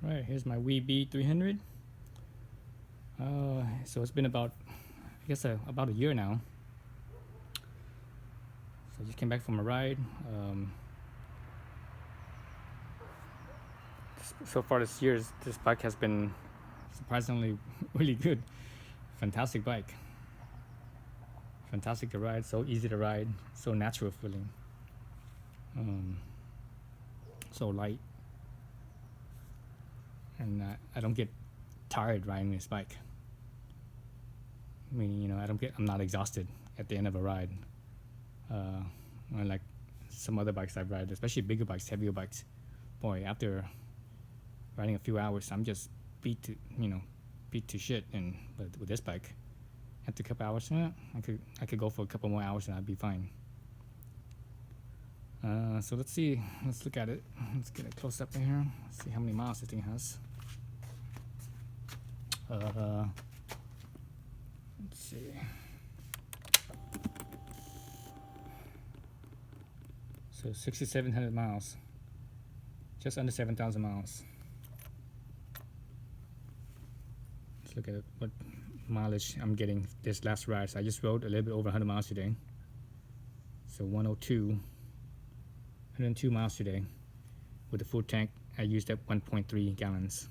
Right, here's my CB300. So it's been about, I guess, about a year now. So I just came back from a ride. So far this year, this bike has been surprisingly really good. Fantastic bike. Fantastic to ride, so easy to ride, so natural feeling. So light. And I don't get tired riding this bike. Meaning, I'm not exhausted at the end of a ride. Unlike some other bikes I ride, especially bigger bikes, heavier bikes. Boy, after riding a few hours, I'm just beat to shit. And but with this bike, after a couple hours, I could go for a couple more hours and I'd be fine. So let's see. Let's look at it. Let's get a close up in here. See how many miles this thing has. Let's see. So 6,700 miles. Just under 7,000 miles. Let's look at what mileage I'm getting this last ride. So I just rode a little bit over 100 miles today. So 102 miles today. With the full tank, I used up 1.3 gallons.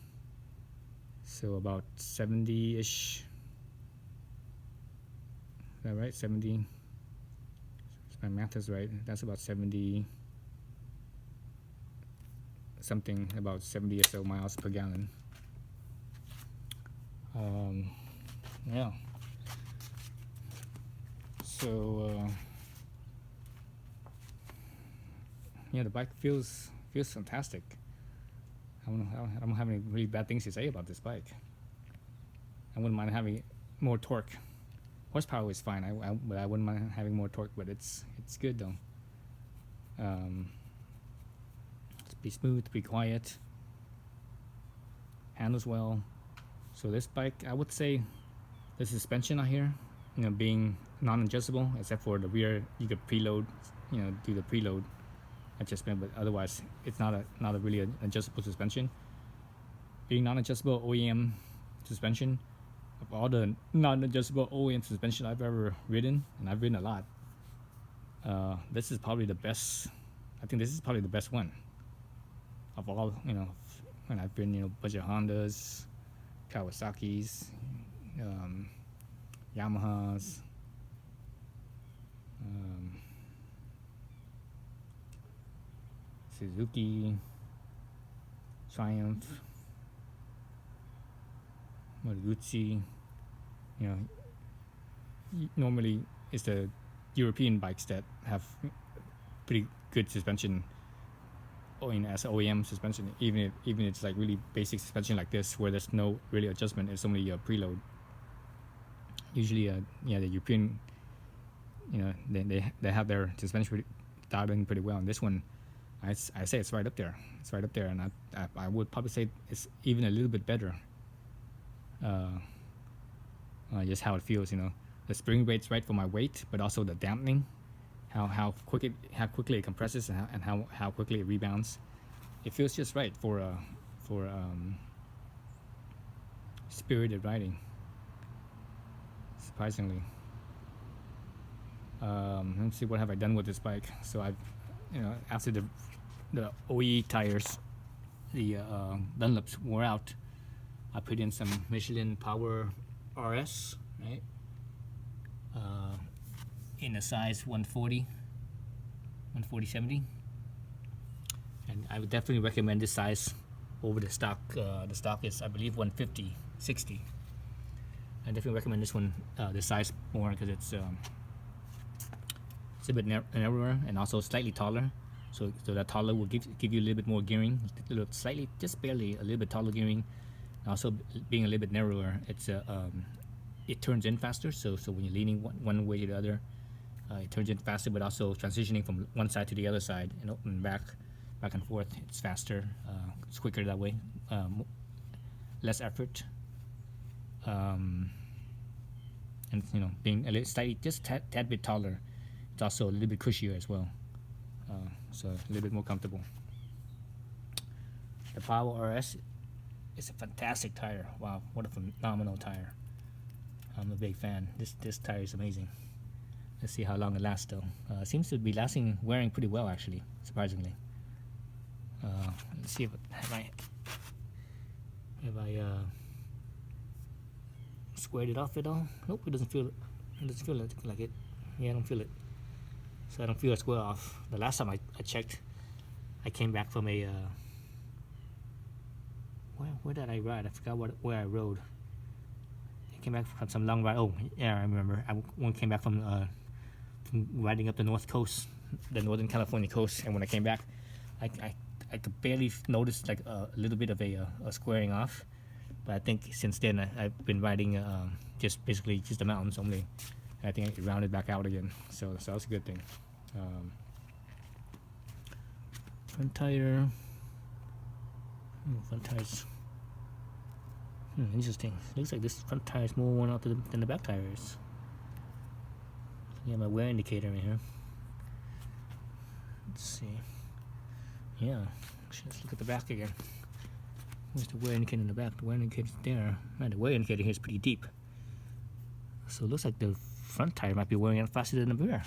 So about 70-ish. Is that right? 70. If my math is right, that's about 70 something, about 70 or so miles per gallon. Yeah. So yeah, the bike feels fantastic. I don't have any really bad things to say about this bike. I wouldn't mind having more torque. Horsepower is fine, but I wouldn't mind having more torque. But it's good though. Be smooth, be quiet, handles well. So this bike, I would say, the suspension out here, being non-adjustable, except for the rear, you could preload, do the preload adjustment, but otherwise, it's not a really adjustable suspension. Being non-adjustable OEM suspension, of all the non-adjustable OEM suspension I've ever ridden, and I've ridden a lot, this is probably the best. I think this is probably the best one of all. When I've been, budget Hondas, Kawasaki's, Yamahas, Suzuki, Triumph, Marucci. Normally it's the European bikes that have pretty good suspension, as OEM suspension. Even it's like really basic suspension like this, where there's no really adjustment. It's only a preload. Usually, the European, they have their suspension dialed in pretty well. And this one, I say it's right up there. It's right up there, and I would probably say it's even a little bit better. Just how it feels, the spring rate's right for my weight, but also the dampening, how quickly it compresses, and how quickly it rebounds. It feels just right for spirited riding. Surprisingly. Let's see, what have I done with this bike. So I've, after the OE tires, the Dunlops wore out, I put in some Michelin Power RS, right? In a size 140, 140/70, and I would definitely recommend this size over the stock. The stock is, I believe, 150/60. I definitely recommend this one, this size, more, because it's a bit narrower and also slightly taller. So that taller will give you a little bit more gearing, slightly, just barely a little bit taller gearing. Also, being a little bit narrower, it turns in faster. So when you're leaning one way to the other, it turns in faster. But also transitioning from one side to the other side and back and forth, it's faster. It's quicker that way. Less effort. And being a little slightly, just tad bit taller, it's also a little bit cushier as well. So a little bit more comfortable. The Power RS It's a fantastic tire. Wow, what a phenomenal tire. I'm a big fan. This tire is amazing. Let's see how long it lasts though. Seems to be wearing pretty well actually, surprisingly. Let's see if I squared it off at all. Nope, it doesn't feel it. It doesn't feel like it. Yeah, I don't feel it. So I don't feel it square off. The last time I checked, I came back from a where did I ride? I forgot where I rode. I came back from some long ride. Oh yeah, I remember. I came back from riding up the north coast, the Northern California coast, and when I came back, I could barely notice like a little bit of a squaring off. But I think since then I've been riding just basically just the mountains only. And I think it rounded back out again, so that's a good thing. Front tire. Front tires. Interesting. Looks like this front tire is more worn out than the back tires. Yeah, my wear indicator right here. Let's see. Yeah, let's look at the back again. Where's the wear indicator in the back? The wear indicator's there. Man, the wear indicator here is pretty deep. So it looks like the front tire might be wearing out faster than the rear.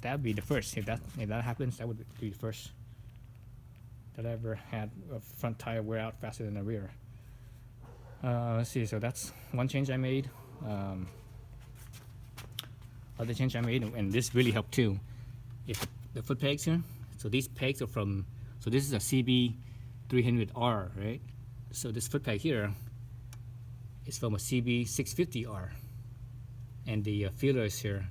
That'd be the first. If that happens, that would be the first that I ever had a front tire wear out faster than the rear. Let's see. So that's one change I made. Other change I made, and this really helped too, is the foot pegs here. So these pegs are from. So this is a CB300R, right? So this foot peg here is from a CB650R, and the feelers here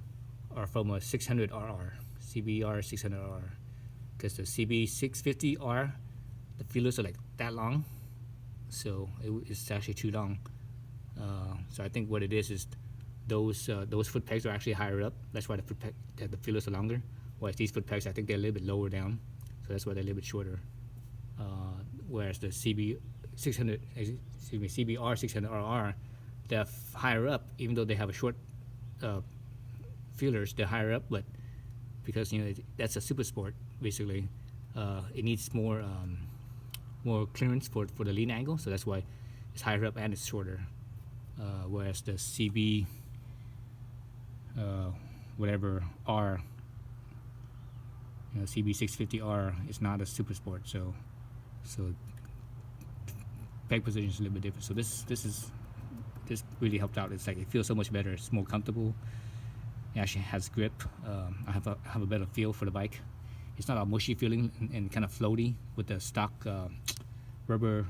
are from a 600RR, CBR 600R. Because the CB650R, the feelers are like that long, so it's actually too long. So I think what it is those foot pegs are actually higher up. That's why the feelers are longer. Whereas these foot pegs, I think they're a little bit lower down, so that's why they're a little bit shorter. Whereas the CBR 600RR, they're higher up, even though they have a short feelers. They're higher up, but because that's a super sport basically, it needs more clearance for the lean angle, so that's why it's higher up and it's shorter. Whereas the CB whatever R, CB650R is not a super sport, so peg position is a little bit different. So this really helped out. It's like it feels so much better. It's more comfortable. It actually has grip. I have a better feel for the bike. It's not a mushy feeling and kind of floaty with the stock rubber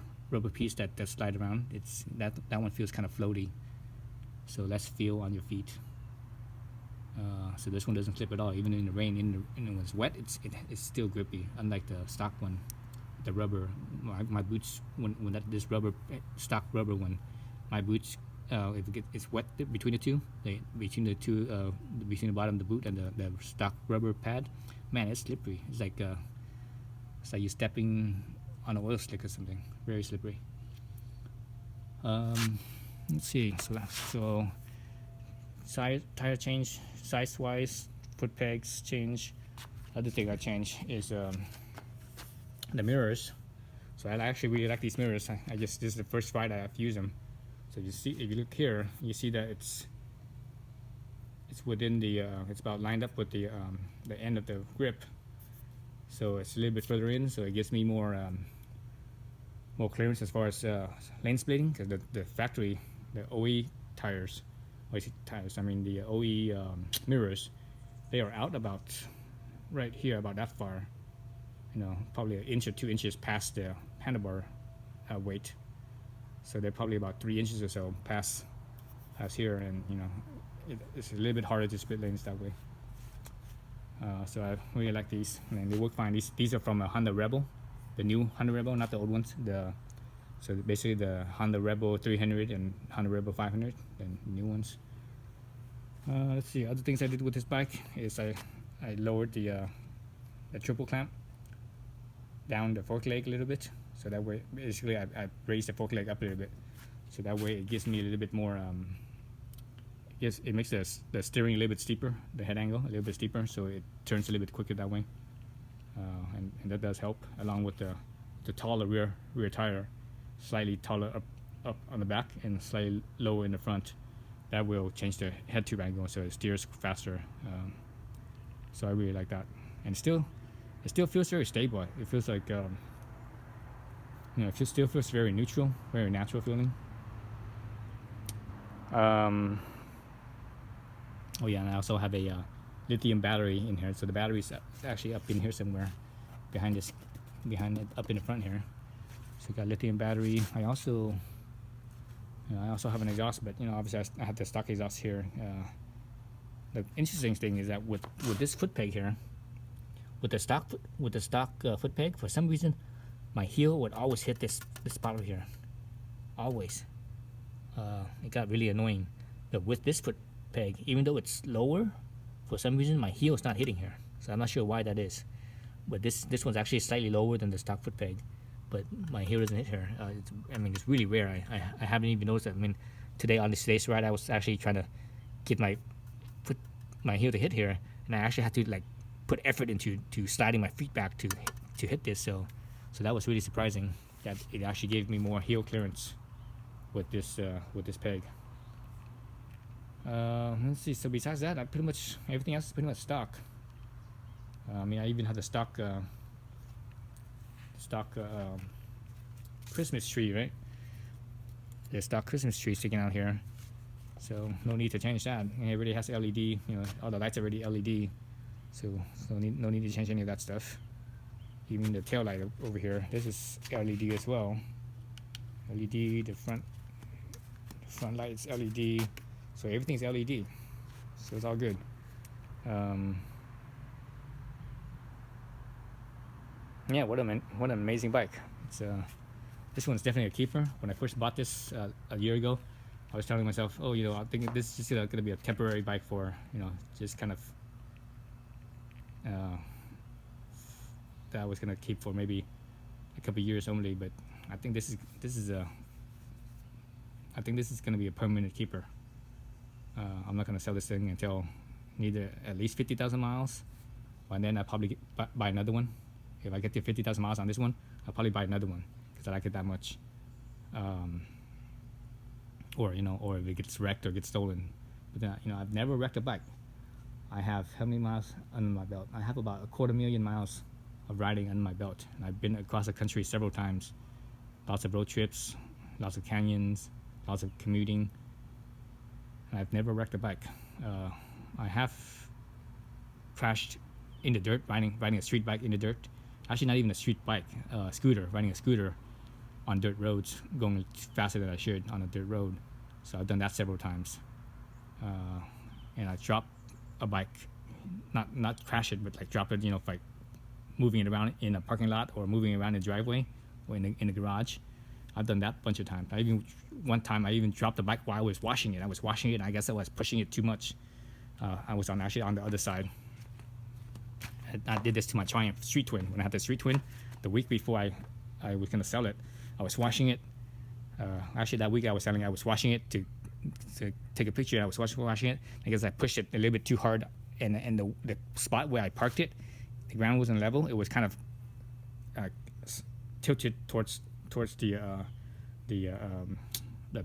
piece that slide around. It's that one feels kind of floaty, so less feel on your feet. So this one doesn't slip at all, even in the rain. When it's wet, it's still grippy. Unlike the stock one, the rubber. My boots, when this rubber stock rubber one, my boots, if it's wet between the two, between the bottom of the boot and the stock rubber pad, man, it's slippery. It's like you're stepping on an oil slick or something. Very slippery. Let's see. So tire change, size wise, foot pegs change. Other thing I changed is the mirrors. So I actually really like these mirrors. This is the first ride I've used them. So you see, if you look here, you see that it's within the it's about lined up with the end of the grip. So it's a little bit further in, so it gives me more clearance as far as lane splitting. Because the factory, the OE tires, I mean the OE mirrors, they are out about right here, about that far. Probably an inch or 2 inches past the handlebar weight. So they're probably about 3 inches or so past here, and it's a little bit harder to split lanes that way. So I really like these, and they work fine. These are from a Honda Rebel, the new Honda Rebel, not the old ones. So basically the Honda Rebel 300 and Honda Rebel 500, the new ones. Let's see. Other things I did with this bike is I lowered the triple clamp down the fork leg a little bit. So that way, basically, I raised the fork leg up a little bit. So that way, it gives me a little bit more. It makes the steering a little bit steeper, the head angle a little bit steeper, so it turns a little bit quicker that way. And that does help, along with the taller rear tire. slightly taller up on the back and slightly lower in the front. That will change the head tube angle so it steers faster. So I really like that, and it still feels very stable. It feels like it still feels very neutral, very natural feeling. Oh yeah, and I also have a lithium battery in here, so the battery's actually up in here somewhere, behind it, up in the front here. So we got lithium battery. I also have an exhaust, but obviously I have the stock exhaust here. The interesting thing is that with this foot peg here, with the stock foot peg, for some reason, my heel would always hit this spot over here, always. It got really annoying. But with this foot peg, even though it's lower, for some reason my heel is not hitting here. So I'm not sure why that is. But this one's actually slightly lower than the stock foot peg, but my heel doesn't hit here. It's really rare. I haven't even noticed that. Today on today's ride, I was actually trying to get my heel to hit here, and I actually had to like put effort into sliding my feet back to hit this. So that was really surprising that it actually gave me more heel clearance with this peg. Let's see. So besides that, everything else is pretty much stock. I even have the stock Christmas tree, right? The stock Christmas tree sticking out here, so no need to change that. And it already has LED. All the lights are already LED, so no need to change any of that stuff. Even the tail light over here, this is LED as well. LED, the front lights LED, so everything's LED, so it's all good. Yeah, what an amazing bike. This one's definitely a keeper. When I first bought this a year ago, I was telling myself, I think this is just going to be a temporary bike for, just kind of that I was going to keep for maybe a couple years only. But I think this is going to be a permanent keeper. I'm not going to sell this thing until neither at least 50,000 miles, and then I'll probably buy another one. If I get to 50,000 miles on this one, I'll probably buy another one because I like it that much. Or if it gets wrecked or gets stolen. But I've never wrecked a bike. I have how many miles under my belt? I have about 250,000 miles of riding under my belt, and I've been across the country several times. Lots of road trips, lots of canyons, lots of commuting, and I've never wrecked a bike. I have crashed in the dirt riding a street bike in the dirt. Actually, not even a street bike, riding a scooter on dirt roads, going faster than I should on a dirt road. So I've done that several times. And I dropped a bike, not crash it, but like drop it, like moving it around in a parking lot or moving it around in the driveway or in the garage. I've done that a bunch of times. One time I even dropped the bike while I was washing it. And I guess I was pushing it too much. I was actually on the other side. I did this to my Triumph Street Twin. When I had the Street Twin, the week before I was going to sell it, I was washing it. Actually, that week I was selling it, I was washing it to take a picture. I was washing it. I guess I pushed it a little bit too hard, and the spot where I parked it, the ground wasn't level. It was kind of tilted towards the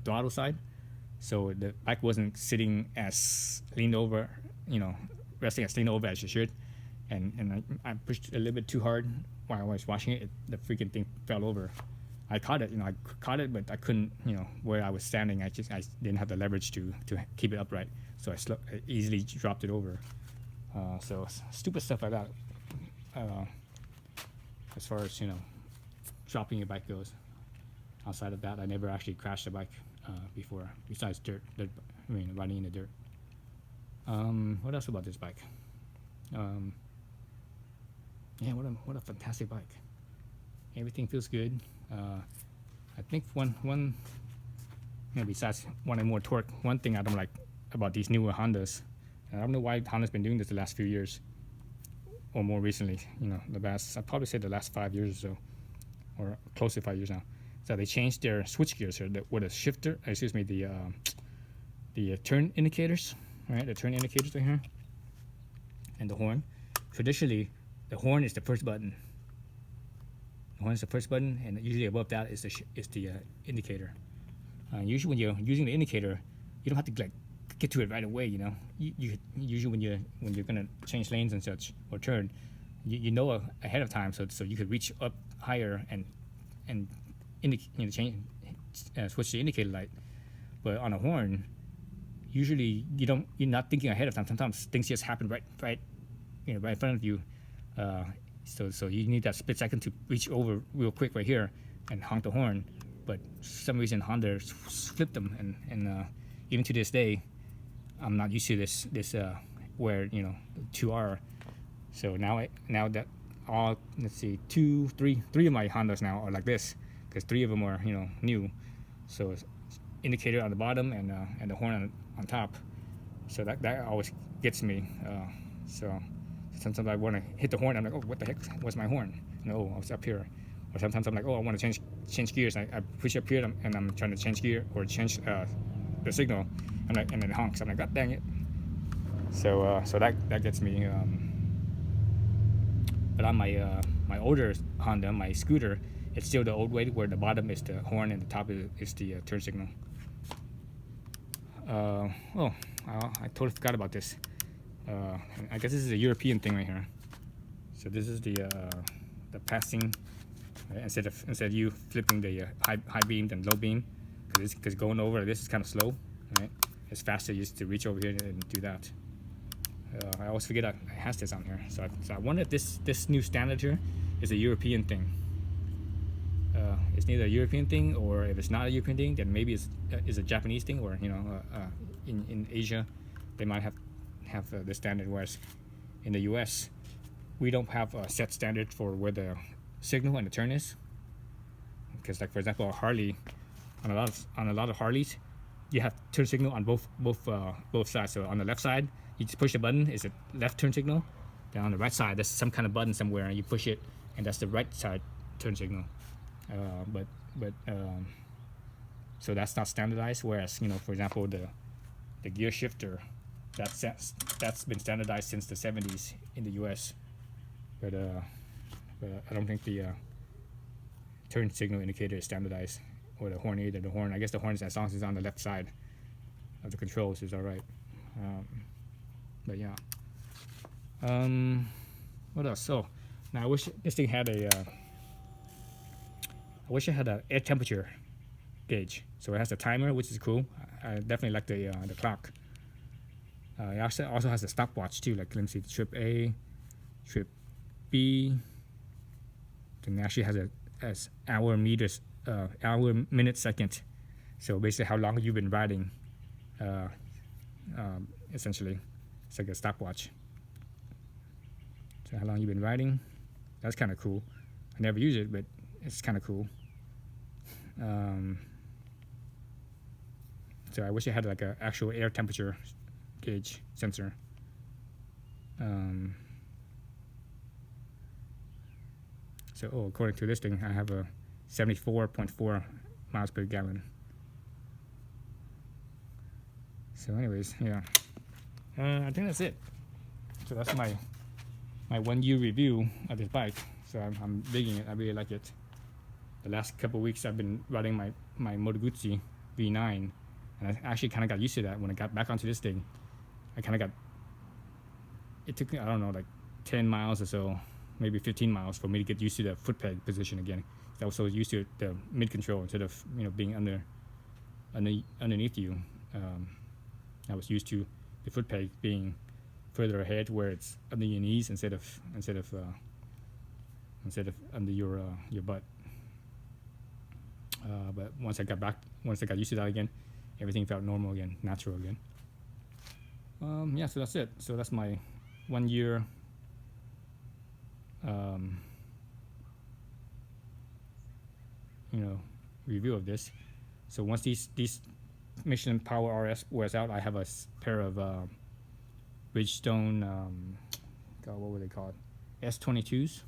throttle side, so the bike wasn't sitting as leaned over, resting as leaned over as it should. And I pushed a little bit too hard while I was washing it. The freaking thing fell over. I caught it, but I couldn't, where I was standing, I didn't have the leverage to keep it upright. So I easily dropped it over. So stupid stuff like that. As far as, dropping a bike goes. Outside of that, I never actually crashed a bike before, besides riding in the dirt. What else about this bike? Yeah, what a fantastic bike. Everything feels good. I think one besides wanting more torque, one thing I don't like about these newer Hondas, and I don't know why Honda's been doing this the last few years, or more recently, I'd probably say the last 5 years or so, or close to 5 years now. So they changed their switch gears here with a shifter, the turn indicators, right? The turn indicators right here, and the horn. Traditionally, the horn is the first button. The horn is the first button, and usually above that is the indicator. Usually when you're using the indicator, you don't have to like get to it right away. You know, you usually when you're gonna change lanes and such or turn, you know ahead of time, so you could reach up higher and change switch the indicator light. But on a horn, usually you're not thinking ahead of time. Sometimes things just happen right right in front of you. So you need that split second to reach over real quick right here and honk the horn. But for some reason Honda flipped them, and even to this day, I'm not used to this where 2R. So now that all, let's see, three of my Hondas now are like this, because 3 of them are new. So it's indicator on the bottom and the horn on top. So that always gets me. So sometimes I want to hit the horn. I'm like, oh, what the heck? What's my horn? No, I was up here. Or sometimes I'm like, oh, I want to change gears. I push up here and I'm trying to change gear or change the signal. I'm like, and then it honks. I'm like, God dang it. So that gets me. But on my older Honda, my scooter, it's still the old way where the bottom is the horn and the top is the turn signal. I totally forgot about this. I guess this is a European thing right here. So this is the passing. Right? Instead of you flipping the high beam and low beam, because going over this is kind of slow, right? It's faster just to reach over here and do that. I always forget it has this on here. So I wonder if this new standard here is a European thing. It's neither a European thing, or if it's not a European thing, then maybe it's a Japanese thing, or in Asia they might have the standard, whereas in the US we don't have a set standard for where the signal and the turn is. Because, like, for example, a Harley, on a lot of Harleys, you have turn signal on both sides. So on the left side, you just push the button, it's a left turn signal. Then on the right side, there's some kind of button somewhere, and you push it, and that's the right side turn signal. So that's not standardized. Whereas, for example, the gear shifter, that's been standardized since the 70s in the US. But I don't think the turn signal indicator is standardized, or the horn either. The horn, I guess the horn, as long as it's on the left side of the controls, is all right. But yeah. What else? So now I wish this thing had I wish it had an air temperature gauge. So it has a timer, which is cool. I definitely like the clock. It also has a stopwatch too. Like, let me see, trip A, trip B. Then it actually has hour, meters, hour, minute, second. So basically how long you've been riding. Essentially, it's like a stopwatch. So how long you've been riding. That's kind of cool. I never use it, but it's kind of cool. So I wish it had like an actual air temperature gauge sensor. So according to this thing, I have a 74.4 miles per gallon. So anyways, yeah. I think that's it. So that's my 1 year review of this bike. So I'm digging it. I really like it. The last couple of weeks I've been riding my Moto Guzzi V9, and I actually kind of got used to that when I got back onto this thing. It took me, I don't know, like 10 miles or so, maybe 15 miles for me to get used to the foot peg position again. I was so used to the mid control instead of being underneath you. I was used to the foot peg being further ahead, where it's under your knees instead of under your butt. But once I got used to that again, everything felt normal again, natural again. Yeah, so that's it. So that's my 1 year review of this. So once these Michelin Power RS wears out, I have a pair of Bridgestone, God, what were they called? S22s.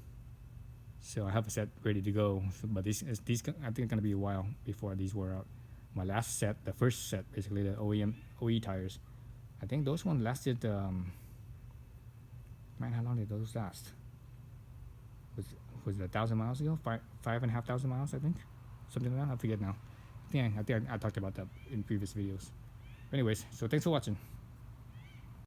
So I have a set ready to go. But these I think it's gonna be a while before these wear out. My last set, the first set, basically the OE tires, I think those ones lasted. Man, how long did those last? was it 1,000 miles ago? 5,500 miles, I think, something like that. I forget now. I think I talked about that in previous videos. Anyways, so thanks for watching.